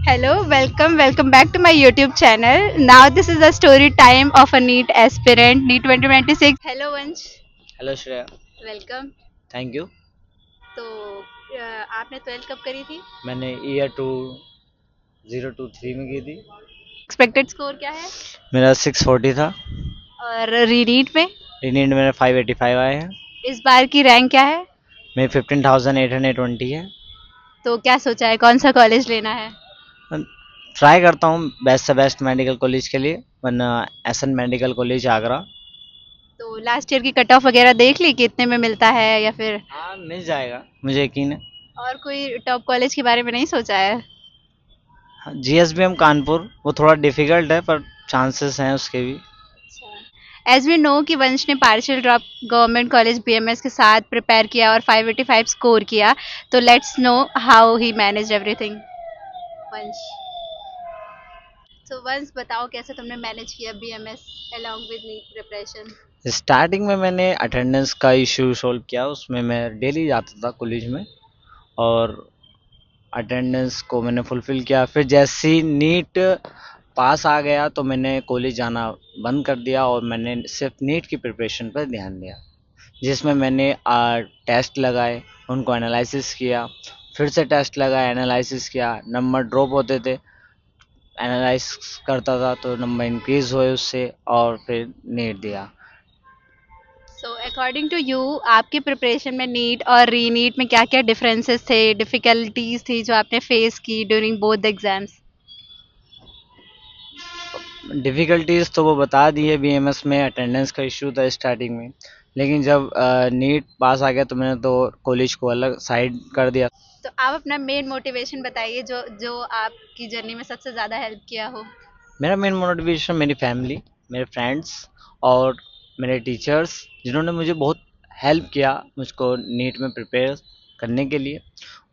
Hello, welcome back to my YouTube channel. Now this is the story time of a NEET aspirant, NEET 2026. Hello Vansh, hello Shreya. welcome. Thank you. तो आपने 12th कब करी थी? मैंने year 2023 में की थी। एक्सपेक्टेड स्कोर क्या है? मेरा 640 था। और रीनीट में रीनीट मेरे 585 आए हैं। इस बार की रैंक क्या है? मेरी 15,820 है। तो क्या सोचा है कौन सा कॉलेज लेना है? ट्राई करता हूँ बेस्ट से बेस्ट मेडिकल कॉलेज के लिए, वरना एसएन मेडिकल कॉलेज आगरा। तो लास्ट ईयर की कट ऑफ वगैरह देख ली कि इतने में मिलता है या फिर हाँ, मिल जाएगा, मुझे यकीन है। और कोई टॉप कॉलेज के बारे में नहीं सोचा है? जीएसबीएम कानपुर वो थोड़ा डिफिकल्ट है, पर चांसेस हैं उसके भी। एज वी नो कि वंश ने partial drop government college BMS के साथ प्रिपेयर किया और 585 स्कोर किया, तो let's know how he manage everything. Vansh, तो वंश बताओ कैसे तुमने मैनेज किया BMS along with NEET preparation? Starting में मैंने अटेंडेंस का इशू सॉल्व किया, उसमें मैं डेली जाता था कॉलेज में, और अटेंडेंस को मैंने फुलफ़िल किया। फिर जैसे ही नीट पास आ गया तो मैंने कॉलेज जाना बंद कर दिया और मैंने सिर्फ नीट की प्रिपरेशन पर ध्यान दिया, जिसमें मैंने टेस्ट लगाए, उनको एनालिसिस किया, फिर से टेस्ट लगाए, एनालिसिस किया, नंबर ड्रॉप होते थे, एनालाइज करता था तो नंबर इंक्रीज हुए उससे, और फिर नीट दिया। सो अकॉर्डिंग टू यू आपकी प्रिपरेशन में नीट और री नीट में क्या क्या डिफरेंसेस थे, डिफिकल्टीज थी जो आपने फेस की ड्यूरिंग बोथ एग्जाम्स? डिफ़िकल्टीज़ तो वो बता दी है, बीएमएस में अटेंडेंस का इशू था स्टार्टिंग में, लेकिन जब नीट पास आ गया तो मैंने तो कॉलेज को अलग साइड कर दिया। तो आप अपना मेन मोटिवेशन बताइए जो जो आपकी जर्नी में सबसे ज़्यादा हेल्प किया हो। मेरा मेन मोटिवेशन मेरी फैमिली, मेरे फ्रेंड्स और मेरे टीचर्स, जिन्होंने मुझे बहुत हेल्प किया मुझको नीट में प्रिपेयर करने के लिए।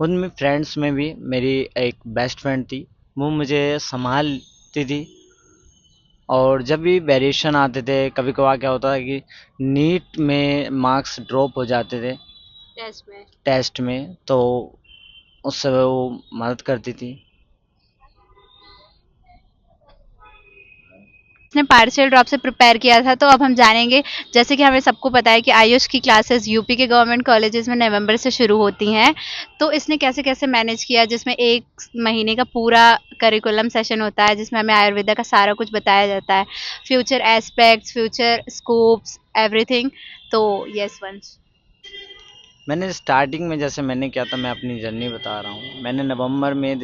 उनमें फ्रेंड्स में भी मेरी एक बेस्ट फ्रेंड थी, वो मुझे संभालती थी। और जब भी वेरिएशन आते थे, कभी कभार क्या होता था कि नीट में मार्क्स ड्रॉप हो जाते थे टेस्ट में टेस्ट में, तो उस समय वो मदद करती थी। ने पार्शियल ड्रॉप से प्रिपेयर किया था, तो अब हम जानेंगे। जैसे कि हमें सबको पता है कि आयुष की क्लासेस यूपी के गवर्नमेंट कॉलेजेस में नवंबर से शुरू होती हैं, तो इसने कैसे कैसे मैनेज किया, जिसमें एक महीने का पूरा करिकुलम सेशन होता है जिसमें हमें आयुर्वेदा का सारा कुछ बताया जाता है, future aspects, future scopes, everything. तो यस वंश। मैंने स्टार्टिंग में, जैसे मैंने किया था, मैं अपनी जर्नी बता रहा हूँ। मैंने नवंबर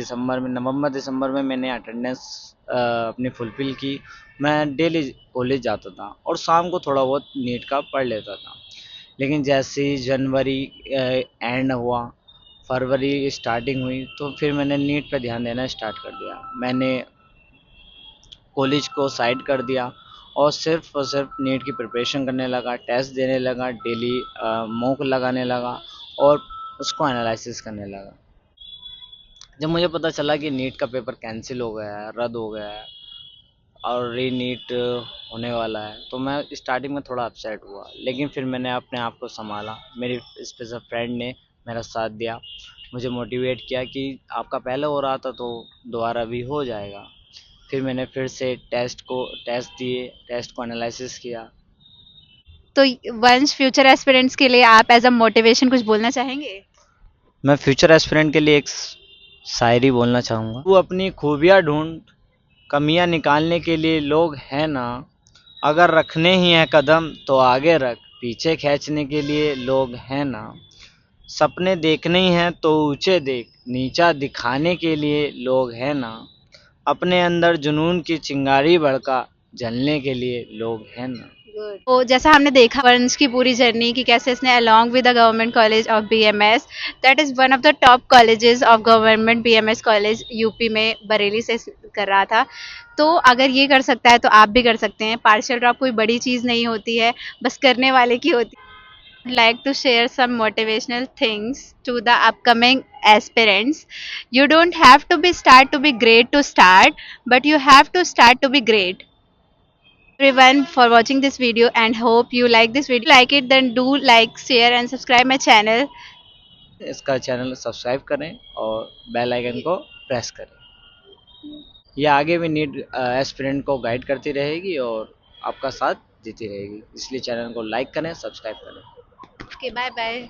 दिसंबर में मैंने अटेंडेंस अपनी फुलफिल की। मैं डेली कॉलेज जाता था और शाम को थोड़ा बहुत नीट का पढ़ लेता था। लेकिन जैसे ही जनवरी एंड हुआ, फरवरी स्टार्टिंग हुई, तो फिर मैंने नीट पे ध्यान देना स्टार्ट कर दिया। मैंने कॉलेज को साइड कर दिया और सिर्फ और सिर्फ नीट की प्रिपरेशन करने लगा, टेस्ट देने लगा, डेली मॉक लगाने लगा और उसको एनालिसिस करने लगा। जब मुझे पता चला कि नीट का पेपर कैंसिल हो गया है, रद्द हो गया है और री नीट होने वाला है, तो मैं स्टार्टिंग में थोड़ा अपसेट हुआ, लेकिन फिर मैंने अपने आप को संभाला। मेरी स्पेशल फ्रेंड ने मेरा साथ दिया, मुझे मोटिवेट किया कि आपका पहले हो रहा था तो दोबारा भी हो जाएगा। फिर मैंने फिर से टेस्ट दिए, टेस्ट को एनालिसिस किया। तो वंश, फ्यूचर एस्पिरेंट्स के लिए आप एज अ मोटिवेशन कुछ बोलना चाहेंगे? मैं फ्यूचर एस्पिरेंट के लिए एक शायरी बोलना चाहूँगा। तू अपनी खूबियाँ ढूंढ, कमियाँ निकालने के लिए लोग हैं ना, अगर रखने ही है कदम तो आगे रख, पीछे खींचने के लिए लोग हैं ना, सपने देखने ही हैं तो ऊंचे देख, नीचा दिखाने के लिए लोग हैं ना, अपने अंदर जुनून की चिंगारी भड़का, जलने के लिए लोग हैं ना। गुड। तो जैसा हमने देखा वंश की पूरी जर्नी कि कैसे इसने along with the government college of BMS, that is one of the top colleges of government BMS college UP में बरेली से कर रहा था। तो अगर ये कर सकता है तो आप भी कर सकते हैं। पार्शियल ड्रॉप कोई बड़ी चीज़ नहीं होती है, बस करने वाले की होती है। Like to share some motivational things to the upcoming aspirants. You don't have to be great to start, but you have to start to be great. Everyone for watching this video and hope you like this video. Like it, then do like, share and subscribe my channel. इसका channel subscribe करें और bell icon को press करें। ये आगे भी NEET aspirant को guide करती रहेगी और आपका साथ देती रहेगी, इसलिए चैनल को लाइक करें, सब्सक्राइब करें। Okay, bye bye.